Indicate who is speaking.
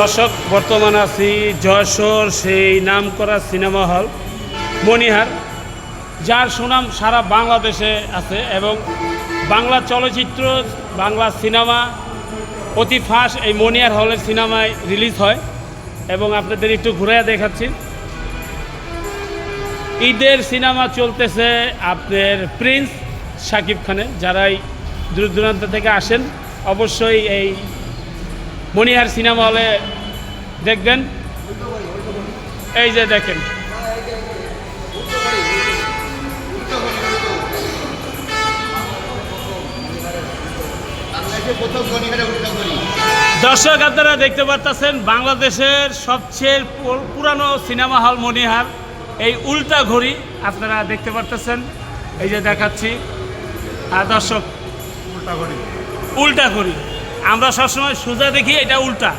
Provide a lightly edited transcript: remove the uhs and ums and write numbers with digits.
Speaker 1: দর্শক, বর্তমানে আছি যশোর সেই নামকরা সিনেমা হল মণিহার, যার সুনাম সারা বাংলাদেশে আছে এবং বাংলা চলচ্চিত্র, বাংলা সিনেমা অতি ফাস্ট এই মণিহার হলের সিনেমায় রিলিজ হয়। এবং আপনাদের একটু ঘুরে দেখাচ্ছি, ঈদের সিনেমা চলতেছে আপনার প্রিন্স শাকিব খানের। যারাই দূর দূরান্ত থেকে আসেন অবশ্যই এই মণিহার সিনেমা হলে দেখবেন। এই যে দেখেন, দর্শক আপনারা দেখতে পারতেছেন বাংলাদেশের সবচেয়ে পুরানো সিনেমা হল মণিহার, এই উল্টা ঘড়ি আপনারা দেখতে পারতেছেন। এই যে দেখাচ্ছি দর্শক, উল্টা ঘড়ি। আমরা সবসময় সোজা দেখি, এটা উল্টা।